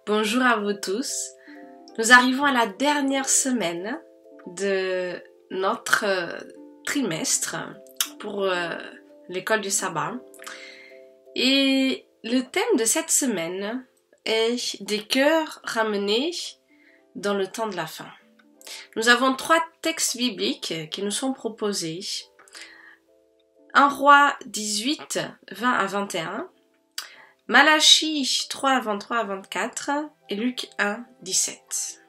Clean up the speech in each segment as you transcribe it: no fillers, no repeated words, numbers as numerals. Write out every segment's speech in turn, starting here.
Bonjour à vous tous. Nous arrivons à la dernière semaine de notre trimestre pour l'école du sabbat. Et le thème de cette semaine est des cœurs ramenés dans le temps de la fin. Nous avons 3 textes bibliques qui nous sont proposés. 1 Roi 18, 20 à 21. Malachie 3, 23 à 24 et Luc 1, 17.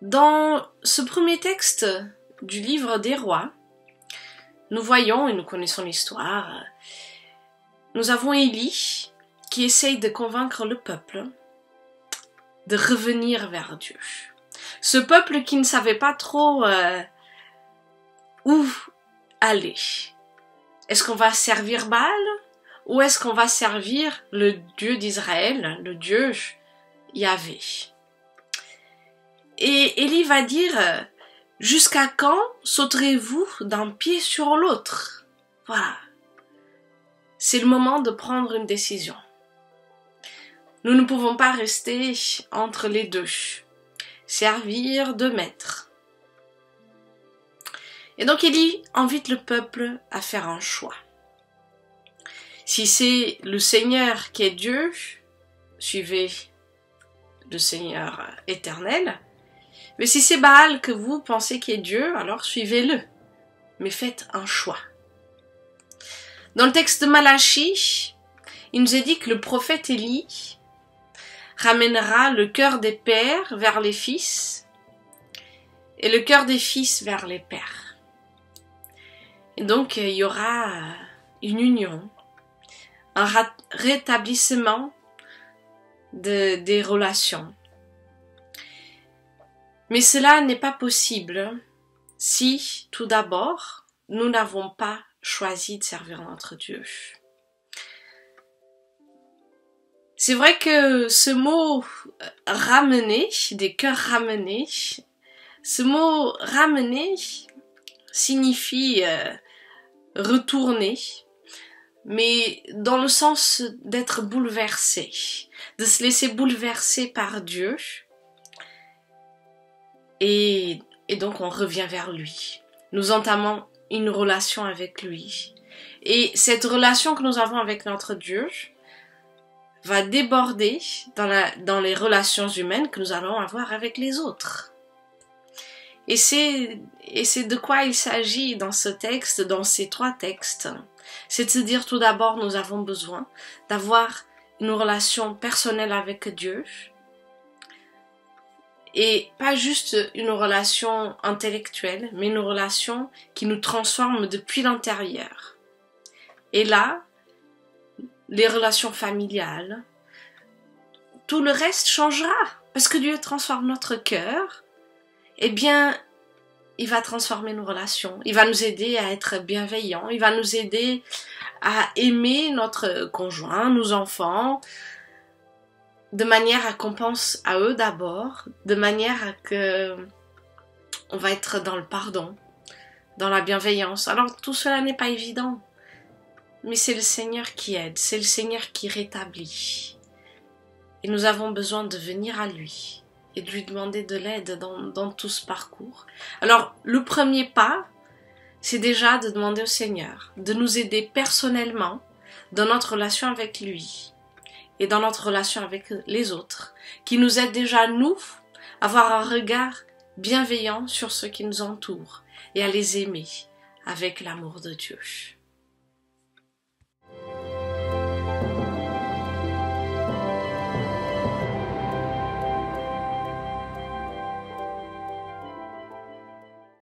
Dans ce premier texte du livre des rois, nous voyons et nous connaissons l'histoire, nous avons Élie qui essaye de convaincre le peuple de revenir vers Dieu. Ce peuple qui ne savait pas trop où aller. Est-ce qu'on va servir Baal ? Ou est-ce qu'on va servir le Dieu d'Israël, le Dieu Yahvé? Et Élie va dire, jusqu'à quand sauterez-vous d'un pied sur l'autre? Voilà. C'est le moment de prendre une décision. Nous ne pouvons pas rester entre les deux. Servir de maître. Et donc Élie invite le peuple à faire un choix. Si c'est le Seigneur qui est Dieu, suivez le Seigneur éternel. Mais si c'est Baal que vous pensez qui est Dieu, alors suivez-le. Mais faites un choix. Dans le texte de Malachie, il nous est dit que le prophète Élie ramènera le cœur des pères vers les fils et le cœur des fils vers les pères. Et donc il y aura une union, un rétablissement des relations. Mais cela n'est pas possible si, tout d'abord, nous n'avons pas choisi de servir notre Dieu. C'est vrai que ce mot « ramener », des cœurs ramenés, ce mot « ramener » signifie retourner, mais dans le sens d'être bouleversé, de se laisser bouleverser par Dieu, et donc on revient vers lui. Nous entamons une relation avec lui. Et cette relation que nous avons avec notre Dieu va déborder dans les relations humaines que nous allons avoir avec les autres. Et c'est de quoi il s'agit dans ce texte, dans ces 3 textes. C'est de se dire tout d'abord, nous avons besoin d'avoir une relation personnelle avec Dieu. Et pas juste une relation intellectuelle, mais une relation qui nous transforme depuis l'intérieur. Et là, les relations familiales, tout le reste changera. Parce que Dieu transforme notre cœur. Eh bien, il va transformer nos relations. Il va nous aider à être bienveillants. Il va nous aider à aimer notre conjoint, nos enfants, de manière à qu'on pense à eux d'abord, de manière à que on va être dans le pardon, dans la bienveillance. Alors tout cela n'est pas évident, mais c'est le Seigneur qui aide, c'est le Seigneur qui rétablit. Et nous avons besoin de venir à lui et de lui demander de l'aide dans tout ce parcours. Alors le premier pas, c'est déjà de demander au Seigneur de nous aider personnellement dans notre relation avec lui et dans notre relation avec les autres, qui nous aide déjà, nous, à avoir un regard bienveillant sur ceux qui nous entourent et à les aimer avec l'amour de Dieu.